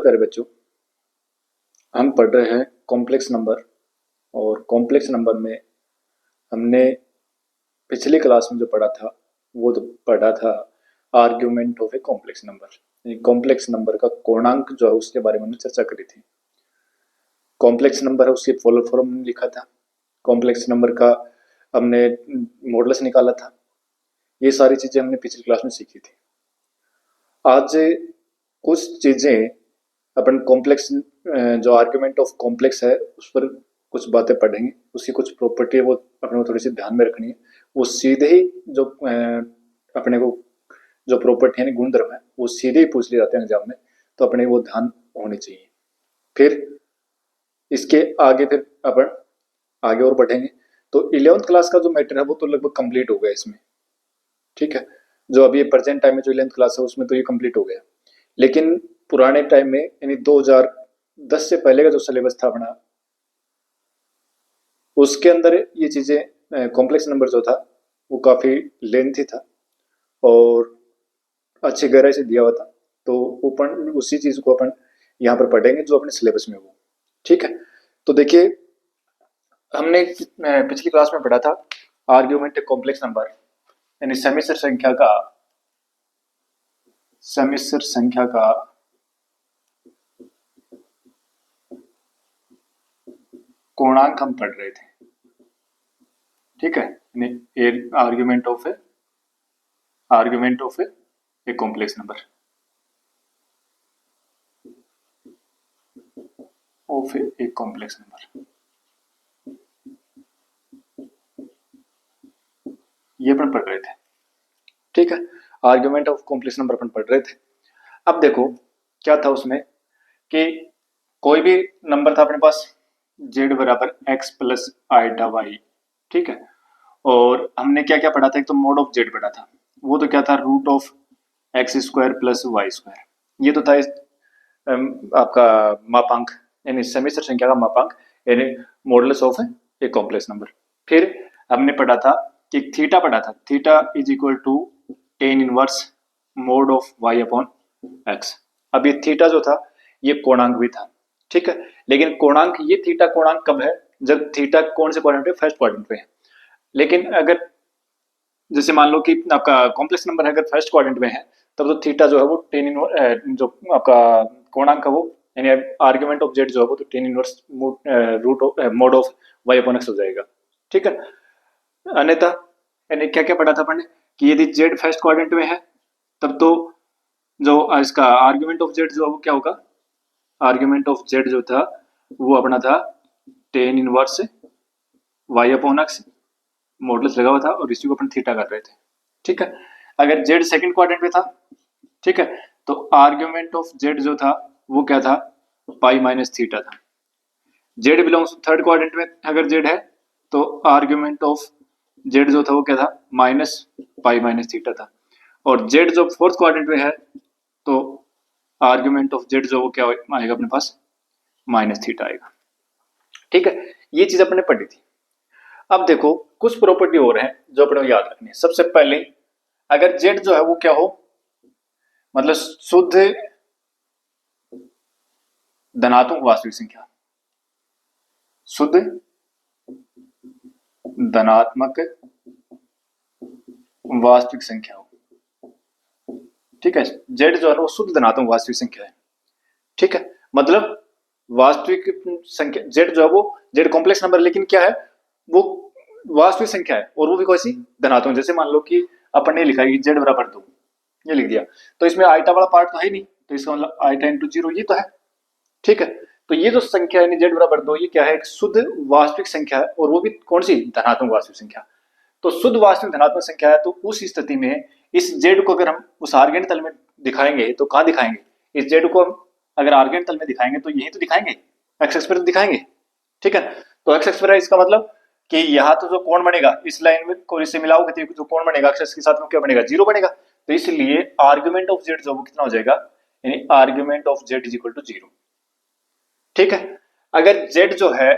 प्यारे बच्चों, हम पढ़ रहे हैं कॉम्प्लेक्स नंबर। और कॉम्प्लेक्स नंबर में हमने पिछली क्लास में जो पढ़ा था वो तो पढ़ा था argument of a complex number. Complex number का पूर्णांक जो है उसके बारे में हमने चर्चा करी थी। कॉम्प्लेक्स नंबर है उसके पोलर फॉर्म में लिखा था, कॉम्प्लेक्स नंबर का हमने मॉडुलस निकाला था। ये सारी चीजें हमने पिछली क्लास में सीखी थी। आज कुछ चीजें अपन कॉम्प्लेक्स जो आर्ग्यूमेंट ऑफ कॉम्प्लेक्स है उस पर कुछ बातें पढ़ेंगे। उसकी कुछ प्रॉपर्टी है वो अपने को थोड़ी सी ध्यान में रखनी है। वो सीधे ही जो अपने को जो प्रॉपर्टी है गुणधर्म है वो सीधे ही पूछ लिए जाते हैं एग्जाम में, तो अपने वो ध्यान होनी चाहिए। फिर इसके आगे फिर अपन आगे और बढ़ेंगे। तो 11th क्लास का जो मैटर है वो तो लगभग कंप्लीट हो गया इसमें, ठीक है। जो अभी प्रेजेंट टाइम में जो 11th क्लास है उसमें तो ये कंप्लीट हो गया, लेकिन पुराने टाइम में यानी 2010 से पहले का जो सिलेबस था अपना उसके अंदर ये चीजें कॉम्प्लेक्स नंबर जो था वो काफी लेंथी था और अच्छी गहराई से दिया हुआ था। तो अपन उसी चीज को अपन यहाँ पर पढ़ेंगे जो अपने सिलेबस में हो, ठीक है। तो देखिए हमने पिछली क्लास में पढ़ा था आर्ग्यूमेंट कॉम्प्लेक्स नंबर यानी समिश्र संख्या का पूर्णांक हम पढ़ रहे थे, ठीक है। यानी argument of a complex number of a complex number, ये अपन पढ़ रहे थे, ठीक है। आर्ग्यूमेंट ऑफ कॉम्प्लेक्स नंबर अपन पढ़ रहे थे। अब देखो क्या था उसमें कि कोई भी नंबर था अपने पास z बराबर x प्लस आइटा वाई, ठीक है। और हमने क्या क्या पढ़ा था, एक तो मोड ऑफ z पढ़ा था, वो तो क्या था root of x square plus y square. ये तो था आपका मापांक यानी समिश्र संख्या का मापांक यानी modulus of a complex number. फिर हमने पढ़ा था कि थीटा पढ़ा था, theta is equal to tan inverse mod of y upon x. अब ये थीटा जो था ये कोणांक भी था, ठीक है। लेकिन कोणांक ये थीटा कोणांक कब है, जब थीटा कौन से क्वाड्रेंट पे, फर्स्ट क्वाड्रेंट पे है। लेकिन अगर जैसे मान लो कि आपका कॉम्प्लेक्स नंबर अगर फर्स्ट क्वाड्रेंट में है तब तो थीटा जो है वो टेन जो आपका कोणांक है वो यानी आर्ग्यूमेंट ऑफ जेड जो है वो तो tan inverse root mod of y upon x हो जाएगा, ठीक है। अन्यथा यानी क्या क्या पढ़ा था अपन ने कि यदि जेड फर्स्ट क्वाड्रेंट में है तब तो जो इसका आर्ग्यूमेंट ऑफ जेड जो है वो क्या होगा, आर्ग्यूमेंट ऑफ जेड जो था वो अपना था tan inverse y upon x, modulus लगा हुआ था और इसी को अपन थीटा कर रहे थे, ठीक है। अगर जेड सेकंड क्वाड्रेंट में था, ठीक है, तो आर्ग्यूमेंट ऑफ जेड जो था वो क्या था पाई माइनस थीटा था। जेड बिलोंग्स थर्ड क्वाड्रेंट में अगर जेड है तो आर्ग्यूमेंट ऑफ जेड जो था वो क्या था माइनस पाई माइनस थीटा था। और जेड जो फोर्थ क्वाड्रेंट में है तो आर्ग्यूमेंट ऑफ जेड जो वो क्या आएगा अपने पास माइनस थीटा आएगा, ठीक है। ये चीज अपने पढ़ी थी। अब देखो कुछ प्रॉपर्टी और है जो अपने याद रखनी है। सबसे पहले अगर जेड जो है वो क्या हो, मतलब शुद्ध धनात्मक वास्तविक संख्या, शुद्ध धनात्मक वास्तविक संख्या हो, ठीक है। जेड जो है वो शुद्ध धनात्मक वास्तविक संख्या है, ठीक है। मतलब वास्तविक संख्या जेड जो है वो जेड कॉम्प्लेक्स नंबर, लेकिन क्या है वो वास्तविक संख्या है और वो भी कैसी धनात्मक। जैसे मान लो कि अपन ने लिखा है जेड बराबर 2, ये लिख दिया तो इसमें आइटा वाला पार्ट तो है नहीं, तो इसका मतलब आइटा इंटू 0 ये तो है, ठीक है। तो ये जो संख्या है जेड बराबर 2 ये क्या है, एक शुद्ध वास्तविक संख्या है और वो भी कौन सी धनात्मक वास्तविक संख्या। तो शुद्ध वास्तविक धनात्मक संख्या है तो उस स्थिति में इस जेड को अगर हम उस आर्गेन तल में दिखाएंगे तो कहाँ दिखाएंगे, इस जेड को हम अगर आर्गेन तल में दिखाएंगे तो यही तो दिखाएंगे, एक्स एक्स पर दिखाएंगे, ठीक है। तो एक्स एक्स पर है इसका मतलब कि यहाँ तो जो कोण बनेगा इस लाइन में को इससे मिलाओगे तो जो कोण बनेगा एक्स के साथ में क्या बनेगा 0 बनेगा। तो इसलिए आर्ग्यूमेंट ऑफ जेड जो वो कितना हो जाएगा, यानी argument of z is equal to 0, ठीक है। अगर जेड जो है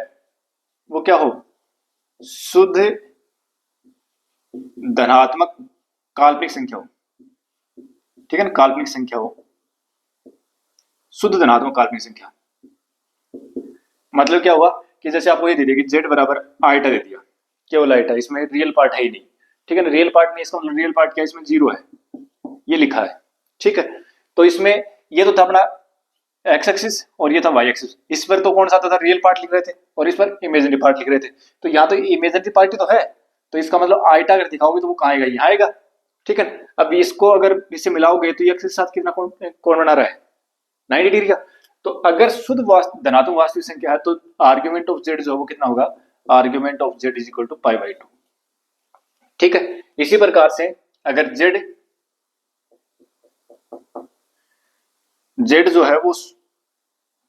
वो क्या हो शुद्ध धनात्मक काल्पनिक संख्या हो, ठीक है ना, काल्पनिक संख्या हो शुद्ध धनात्मक काल्पनिक संख्या। मतलब क्या हुआ कि जैसे आपको ये दे दिया कि z बराबर आइटा दे दिया, केवल आइटा, इसमें रियल पार्ट है ही नहीं, ठीक है ना, रियल पार्ट नहीं, इसका मतलब रियल पार्ट क्या है, इसमें 0 है, ये लिखा है, ठीक है। तो इसमें ये तो था अपना एक्स एक्सिस और ये था वाई एक्सिस, इस पर तो कौन सा था, रियल पार्ट लिख रहे थे और इस पर इमेजिनरी पार्ट लिख रहे थे। तो यहाँ तो इमेजिनरी पार्ट ही तो है, तो इसका मतलब आइटा अगर दिखाओगे तो वो कहाँ आएगा, यहाँ आएगा, ठीक है। अब इसको अगर इससे मिलाओगे तो ये एक्सिस के साथ कितना कोण बना रहा है, 90 डिग्री का। तो अगर शुद्ध धनात्मक वास्तविक संख्या है तो आर्ग्यूमेंट ऑफ जेड जो है वो कितना होगा, argument of z is equal to pi by 2, ठीक है। इसी प्रकार से अगर जेड जो है वो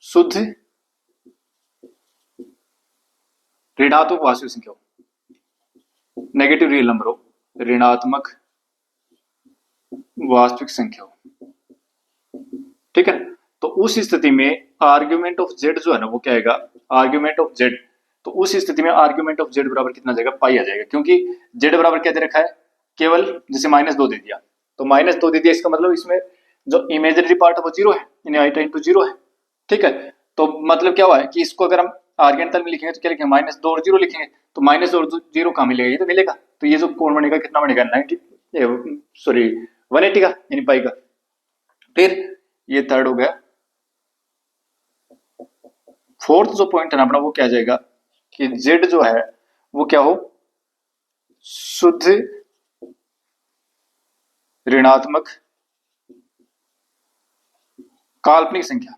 शुद्ध ऋणात्मक वास्तविक संख्या हो, नेगेटिव रियल नंबर हो, ऋणात्मक वास्तविक संख्या हो, ठीक है। तो उस स्थिति में आर्ग्यूमेंट ऑफ जेड जो है ना वो क्या आएगा, आर्ग्यूमेंट ऑफ जेड, तो उस स्थिति में आर्ग्यूमेंट ऑफ जेड बराबर कितना जाएगा, पाई आ जाएगा, क्योंकि जेड बराबर क्या दे रखा है, केवल जैसे -2 दे दिया, तो -2 दे दिया, इसका मतलब इसमें जो इमेजिनरी पार्ट है वो 0 है, यानी आइटा इंटू 0 है, ठीक है। तो मतलब क्या हुआ है कि इसको अगर हम आर्गेंटल में लिखेंगे तो क्या लिखेंगे, -2 और 0 लिखेंगे, तो -2 और 0 कहाँ मिलेगा, ये तो मिलेगा, तो ये जो कोण बनेगा कितना बनेगा, 180 का, यानी पाई का। फिर ये थर्ड हो गया। फोर्थ जो पॉइंट है ना अपना वो क्या जाएगा कि जेड जो है वो क्या हो, शुद्ध ऋणात्मक काल्पनिक संख्या,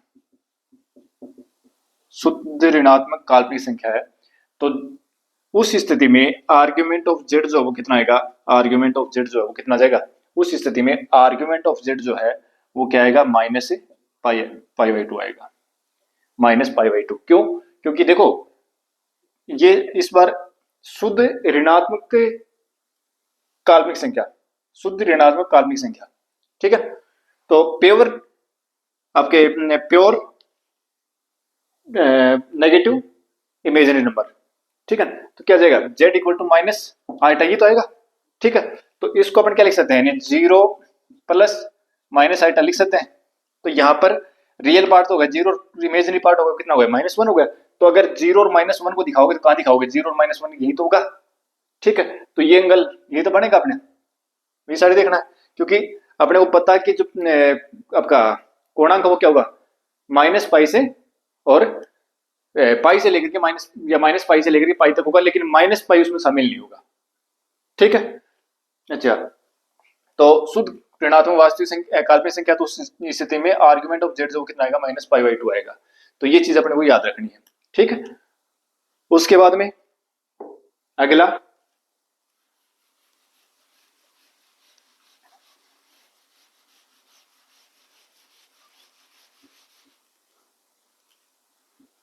शुद्ध ऋणात्मक काल्पनिक संख्या है। तो उस स्थिति में आर्ग्यूमेंट ऑफ जेड जो है वो कितना आएगा, आर्ग्यूमेंट ऑफ जेड जो है वो कितना जाएगा, उस स्थिति में आर्ग्यूमेंट ऑफ जेड जो है वो क्या आएगा, माइनस पाई बाई 2 आएगा, -π/2। क्यों, क्योंकि देखो ये इस बार शुद्ध ऋणात्मक काल्पनिक संख्या, शुद्ध ऋणात्मक काल्पनिक संख्या, ठीक है। तो प्योर आपके प्योर नेगेटिव इमेजिनरी नंबर, ठीक है। तो क्या जाएगा, z equal to minus iota, ये तो आएगा, ठीक है। तो इसको अपन क्या लिख सकते हैं, 0 प्लस माइनस आइटा लिख सकते हैं। तो यहाँ पर रियल पार्ट तो होगा 0, इमेजिनरी पार्ट होगा कितना हो गया, -1 हो गया। तो अगर 0 और -1 को दिखाओगे तो कहाँ दिखाओगे, 0 और -1 यही तो होगा, ठीक है। तो ये एंगल यही तो बनेगा, अपने ये साइड देखना है, क्योंकि अपने को पता है कि जो आपका कोणांक वो क्या होगा, -π से और पाई से लेकर के -π से लेकर के पाई तक होगा, लेकिन -π उसमें शामिल नहीं होगा, ठीक है। अच्छा, तो शुद्ध ऋणात्मक वास्तविक संख्या काल्पनिक संख्या, तो उस स्थिति में आर्गुमेंट ऑफ जेड जो कितना आएगा, -π/2 आएगा। तो ये चीज अपने को याद रखनी है, ठीक है। उसके बाद में अगला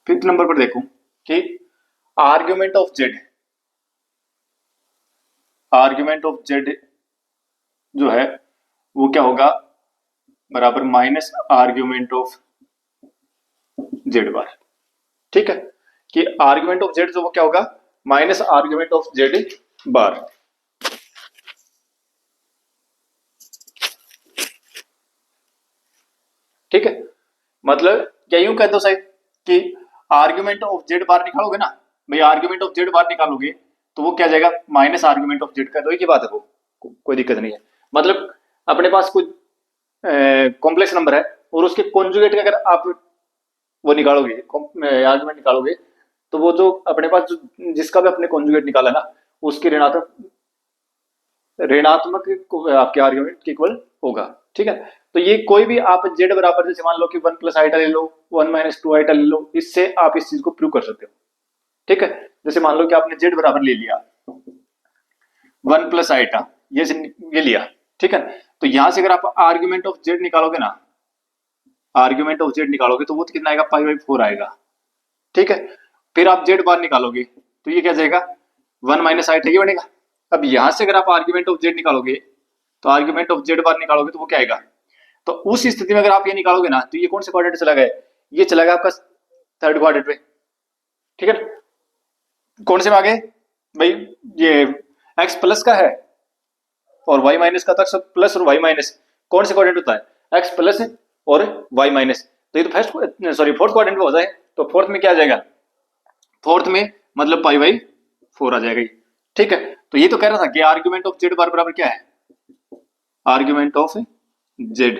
फिफ्थ नंबर पर देखो कि argument of Z, argument of Z जो है वो क्या होगा, बराबर माइनस आर्ग्यूमेंट ऑफ जेड बार, ठीक है। कि आर्ग्यूमेंट ऑफ जेड जो वो क्या होगा, माइनस आर्ग्यूमेंट ऑफ जेड बार, ठीक है। मतलब क्या यूं कह दो साहब कि आर्ग्यूमेंट ऑफ जेड बार निकालोगे ना भाई, आर्ग्यूमेंट ऑफ जेड बार निकालोगे तो वो क्या जाएगा, माइनस आर्ग्यूमेंट ऑफ जेड का, तो एक ही बात है, वो कोई दिक्कत नहीं है। मतलब अपने पास कोई कॉम्प्लेक्स नंबर है और उसके कॉन्जुगेट का अगर आप वो निकालोगे, आर्ग्यूमेंट निकालोगे, तो वो जो अपने पास जो जिसका भी अपने कॉन्जुगेट निकाला ना, उसके ऋणात्मक आपके आर्ग्यूमेंट के इक्वल होगा, ठीक है। तो ये कोई भी आप जेड बराबर, जैसे मान लो कि 1 प्लस आइटा ले लो, 1 माइनस 2 आइटा ले लो, इससे आप इस चीज को प्रूव कर सकते हो, ठीक है। जैसे मान लो कि आपने जेड बराबर ले लिया 1 प्लस आइटा, ये लिया, ठीक है। तो यहां से अगर आप आर्ग्यूमेंट ऑफ जेड निकालोगे ना, आर्ग्यूमेंट ऑफ जेड निकालोगे तो वो तो कितना आएगा, π/4 आएगा, ठीक है। फिर आप जेड बार निकालोगे तो ये क्या जाएगा, 1 माइनस आइटा ये बनेगा। अब यहां से अगर आप आर्ग्यूमेंट ऑफ जेड निकालोगे तो आर्ग्यूमेंट ऑफ जेड बार निकालोगे तो वो क्या आएगा, तो उस स्थिति में अगर आप ये निकालोगे ना तो ये कौन से क्वाड्रेंट चला गया, ये चला गया आपका थर्ड क्वाड्रेंट में, ठीक है। कौन से में आ गए भाई, ये एक्स प्लस का है और वाई माइनस का, तक सब प्लस और वाई माइनस कौन से क्वाड्रेंट होता है, एक्स प्लस और वाई माइनस, तो ये तो फर्स्ट सॉरी फोर्थ क्वाड्रेंट में हो जाए, तो फोर्थ में क्या आ जाएगा, फोर्थ में मतलब पाई बाई 4 आ जाएगा ये। ठीक है, तो ये तो कह रहा था कि आर्ग्यूमेंट ऑफ जेड बार बराबर क्या है, आर्ग्यूमेंट ऑफ जेड,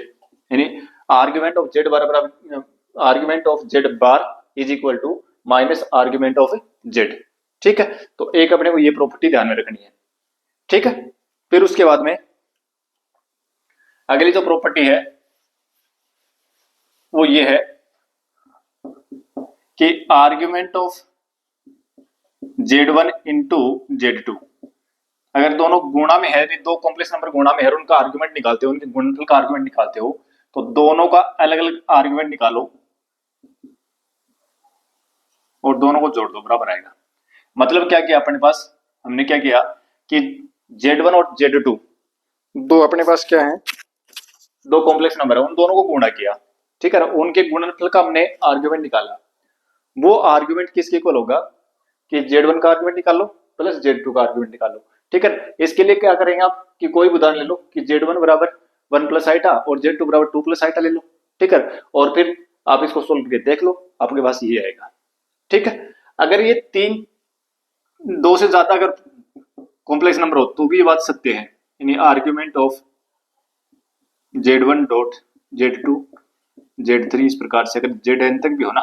यानी आर्ग्यूमेंट ऑफ जेड बार बराबर argument of z bar is equal to minus argument of z. ठीक है, तो एक अपने को ये प्रॉपर्टी ध्यान में रखनी है। ठीक है, फिर उसके बाद में अगली जो प्रॉपर्टी है वो ये है कि argument of Z1 into Z2, अगर दोनों गुणा में है, दो कॉम्प्लेक्स नंबर गुणा में है, उनका आर्ग्यूमेंट निकालते हो, उनके गुणनफल का आर्ग्यूमेंट निकालते हो, तो दोनों का अलग अलग आर्ग्यूमेंट निकालो और दोनों को जोड़ दो, बराबर आएगा। मतलब क्या किया अपने पास, हमने क्या किया कि Z1 और Z2 दो अपने पास क्या है, दो कॉम्प्लेक्स नंबर है, उन दोनों को गुणा किया। ठीक है ना, उनके गुणनफल का हमने आर्ग्यूमेंट निकाला। वो आर्ग्यूमेंट किसके इक्वल होगा कि Z1 का आर्ग्यूमेंट निकालो प्लस Z2 का आर्ग्यूमेंट निकालो। ठीक है, इसके लिए क्या करेंगे आप कि कोई भी उदाहरण ले लो कि Z1 बराबर 1 प्लस आइटा और Z2 बराबर 2 प्लस आइटा ले लो। ठीक है, और फिर आप इसको सोल्व करके देख लो, आपके पास ये आएगा। ठीक है, अगर ये तीन दो से ज्यादा अगर कॉम्प्लेक्स नंबर हो तो भी ये बात सत्य है, यानी argument of Z1 dot Z2 Z3 इस प्रकार से अगर Zn तक भी हो ना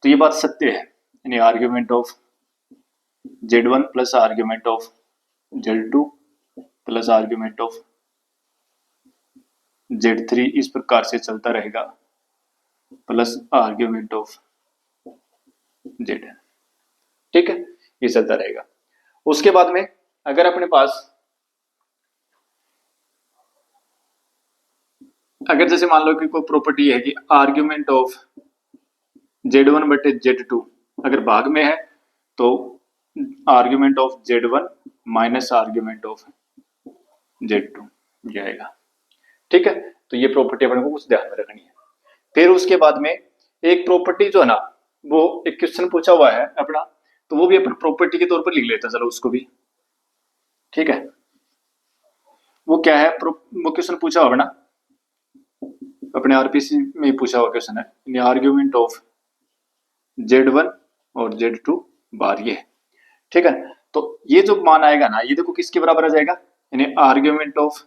तो ये बात सत्य है, यानी argument of Z1 plus argument of Z2 plus argument of Z3 इस प्रकार से चलता रहेगा प्लस आर्ग्यूमेंट ऑफ Zn। ठीक है, ये चलता रहेगा। उसके बाद में अगर अपने पास अगर जैसे मान लो कि कोई प्रॉपर्टी है कि आर्ग्यूमेंट ऑफ Z1 बटे Z2 अगर भाग में है तो argument of Z1 minus argument of Z2 जाएगा। ठीक है, तो ये प्रॉपर्टी अपने को कुछ ध्यान में रखनी है। फिर उसके बाद में एक प्रॉपर्टी जो है ना, वो एक क्वेश्चन पूछा हुआ है अपना, तो वो भी अपन प्रॉपर्टी के तौर पर लिख लेते हैं, चलो उसको भी। ठीक है, वो क्या है, वो क्वेश्चन पूछा हुआ ना अपने आरपीसी में पूछा हुआ क्वेश्चन है, आर्ग्यूमेंट ऑफ Z1 और Z2 बार ये। ठीक है, तो ये जो मान आएगा ना, ये देखो किसके बराबर आ जाएगा, यानी argument of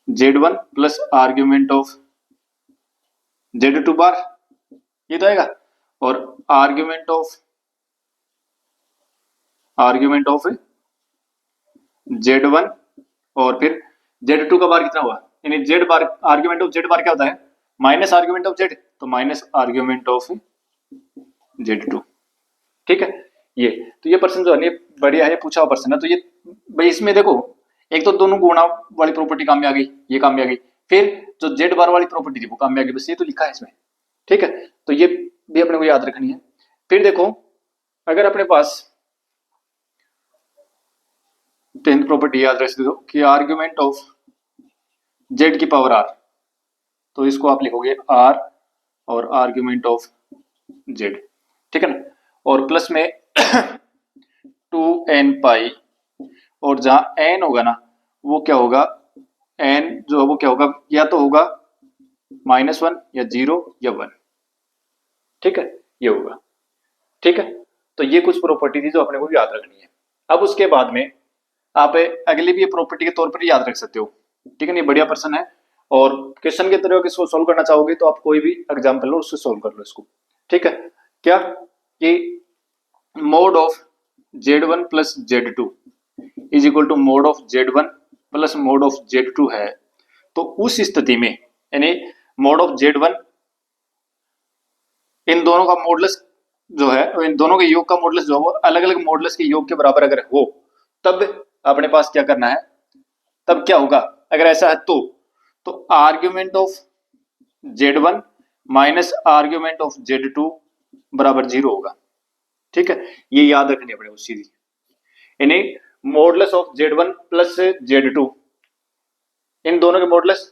Z1 plus argument of Z2 बार, ये तो आएगा, और आर्ग्यूमेंट ऑफ Z1 और फिर Z2 का बार कितना हुआ, यानी Z bar argument of Z बार क्या होता है, माइनस आर्ग्यूमेंट ऑफ Z, तो माइनस आर्ग्यूमेंट ऑफ Z2। ठीक है, ये तो ये पर्सन जो है बढ़िया है, पूछा हुआ पर्सन है, तो ये भाई इसमें देखो एक तो दोनों गुणा वाली प्रॉपर्टी काम में आ गई, ये काम में आ गई, फिर जो Z बार वाली प्रॉपर्टी थी वो काम में आ गई, बस ये तो लिखा है इसमें। ठीक है, तो ये भी अपने को याद रखनी है। फिर देखो अगर अपने पास 10th प्रॉपर्टी याद रख दो कि आर्ग्यूमेंट ऑफ Z की पावर R, तो इसको आप लिखोगे R और आर्ग्यूमेंट ऑफ Z। ठीक है ना, और प्लस में 2n पाई, और जहां n होगा ना वो क्या होगा, n जो है वो क्या होगा, या तो होगा -1 या 0 या 1। ठीक है, ये होगा। ठीक है, तो ये कुछ प्रॉपर्टी थी जो अपने को याद रखनी है। अब उसके बाद में आप अगली भी प्रॉपर्टी के तौर पर याद रख सकते हो। ठीक है, नहीं बढ़िया पर्सन है, और क्वेश्चन के तरह इसको सोल्व करना चाहोगे तो आप कोई भी एग्जाम्पल लो उससे सोल्व कर लो इसको। ठीक है, क्या कि mod of Z1 plus Z2 is equal to mod of Z1 plus mod of Z2 है, तो उस स्थिति में यानी मोड ऑफ Z1 इन दोनों का मॉडुलस जो है, इन दोनों के योग का मॉडुलस जो है वो अलग अलग मॉडुलस के योग के बराबर अगर हो तब अपने पास क्या करना है, तब क्या होगा अगर ऐसा है तो argument of Z1 minus argument of Z2 बराबर 0 होगा। ठीक है, ये याद रखनी पड़ेगा सीधी, यानी modulus of Z1 plus Z2 इन दोनों के मॉडुलस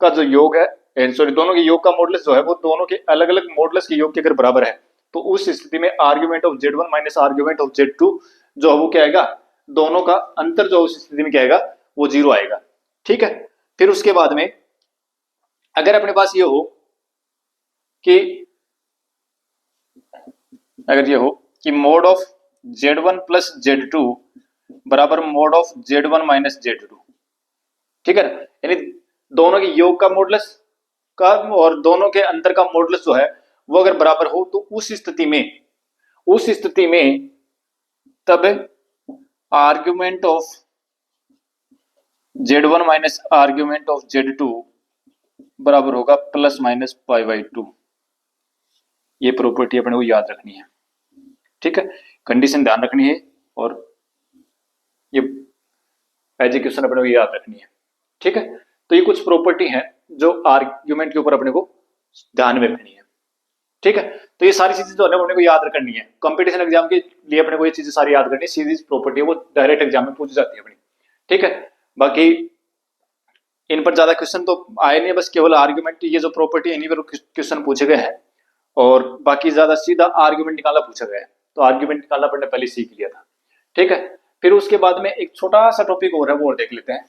का जो योग है, सॉरी दोनों के योग का मॉडुलस जो है वो दोनों के अलग अलग मॉडुलस के योग के अगर बराबर है तो उस स्थिति में argument of Z1 minus argument of Z2 जो है वो क्या आएगा, दोनों का अंतर जो उस स्थिति में क्या आएगा वो 0 आएगा। ठीक है, फिर उसके बाद में अगर अपने पास ये हो कि अगर ये हो कि mod of Z1 plus Z2 बराबर mode of Z1 minus Z2, ठीक है ना, यानी दोनों के योग का मॉडुलस का और दोनों के अंतर का मॉडुलस जो है वो अगर बराबर हो तो उस स्थिति में तब argument of Z1 minus argument of Z2 बराबर होगा प्लस माइनस पाई बाई 2। ये प्रॉपर्टी अपने को याद रखनी है, ठीक है, कंडीशन ध्यान रखनी है और ये एजुकेशन अपने को याद रखनी है, ठीक है। तो ये कुछ प्रॉपर्टी है जो आर्ग्यूमेंट के ऊपर अपने को ध्यान में रखनी है, ठीक है। तो ये सारी चीजें जो है अपने को याद रखनी है, कंपटीशन एग्जाम के लिए अपने को ये चीजें सारी याद करनी है। सीधी प्रॉपर्टी है वो डायरेक्ट एग्जाम में पूछी जाती है अपनी, ठीक है। बाकी इन पर ज्यादा क्वेश्चन तो आए नहीं, बस केवल आर्ग्यूमेंट ये जो प्रॉपर्टी इन्हीं पर क्वेश्चन पूछे गए हैं और बाकी ज्यादा सीधा आर्ग्यूमेंट निकालना पूछा गया है। तो आर्ग्यूमेंट निकालना अपने पहले सीख लिया था, ठीक है। फिर उसके बाद में एक छोटा सा टॉपिक और है वो और देख लेते हैं।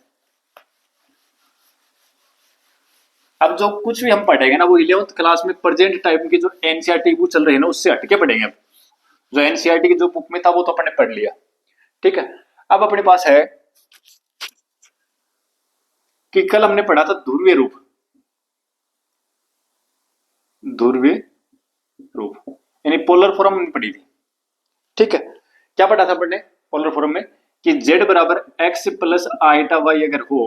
अब जो कुछ भी हम पढ़ेंगे ना वो 11th क्लास में प्रेजेंट टाइम की जो एनसीईआरटी बुक चल रही है ना उससे हटके पढ़ेंगे। अब जो एनसीईआरटी की जो बुक में था वो तो अपने पढ़ लिया, ठीक है। अब अपने पास है कि कल हमने पढ़ा था ध्रुवीय रूप, यानी पोलर फॉर्म हमने पढ़ी थी, ठीक है। क्या पढ़ा था अपने पोलर फॉर्म में कि z बराबर x प्लस आइटा y अगर हो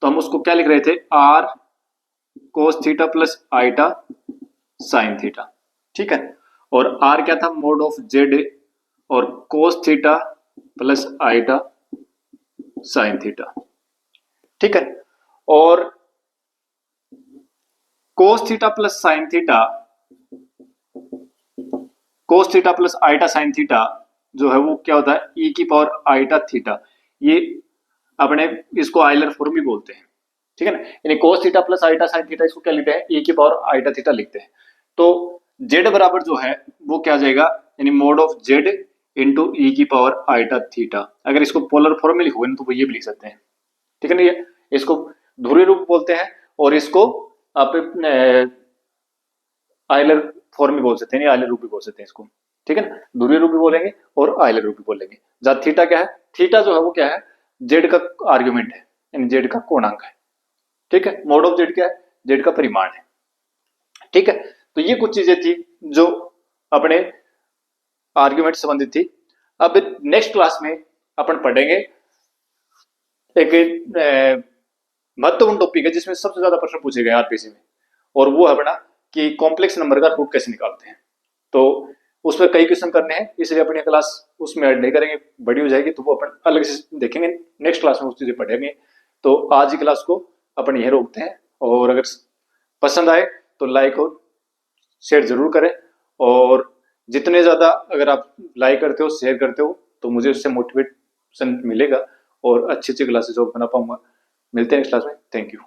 तो हम उसको क्या लिख रहे थे, r cos theta plus iota sine theta, ठीक है। और r क्या था, मोड ऑफ z और cos theta plus iota sine theta, ठीक है। और cos theta plus sine theta, cos theta plus iota sine theta जो है वो क्या होता है, e की पावर आइटा थीटा। ये अपने इसको आयलर फॉर्म भी बोलते हैं, ठीक है ना। यानी cos theta plus iota sine theta इसको क्या लिखते हैं, e की पावर आइटा थीटा लिखते हैं। तो z बराबर जो है वो क्या जाएगा, यानी mode of z into e की पावर आइटा थीटा। अगर इसको पोलर फॉर्म में लिखोगे ना तो वो ये भी लिख सकते हैं, ठीक है ना। ये इसको ध्रुवीय रूप बोलते हैं और इसको आप आयलर फॉर्म भी बोल सकते हैं, आयलर रूप भी बोल सकते हैं इसको, ठीक है ना। ध्रुवीय रूप भी बोलेंगे और आयलर रूप भी बोलेंगे। जहां थीटा क्या है, थीटा जो है वो क्या है, जेड का आर्ग्यूमेंट है, यानी जेड का कोणांक है, ठीक है। मोड ऑफ जेड क्या है, जेड का परिमाण है, ठीक है। तो ये कुछ चीजें थी जो अपने आर्ग्यूमेंट से संबंधित थी। अब नेक्स्ट क्लास में अपन पढ़ेंगे एक महत्वपूर्ण टॉपिक है जिसमें सबसे ज्यादा प्रश्न पूछे गए आरपीसी में, और वो है अपना कि कॉम्प्लेक्स नंबर का रूट कैसे निकालते हैं। तो उस पर कई क्वेश्चन करने हैं, इसलिए अपनी क्लास उसमें ऐड नहीं करेंगे, बड़ी हो जाएगी तो वो अपन अलग से देखेंगे, नेक्स्ट क्लास में उस चीजें पढ़ेंगे। तो आज की क्लास को अपन यही रोकते हैं, और अगर पसंद आए तो लाइक और शेयर जरूर करें, और जितने ज्यादा अगर आप लाइक करते हो शेयर करते हो तो मुझे उससे मोटिवेशन मिलेगा और अच्छी अच्छी क्लासेस बना पाऊंगा। मिलते हैं नेक्स्ट क्लास में, थैंक यू।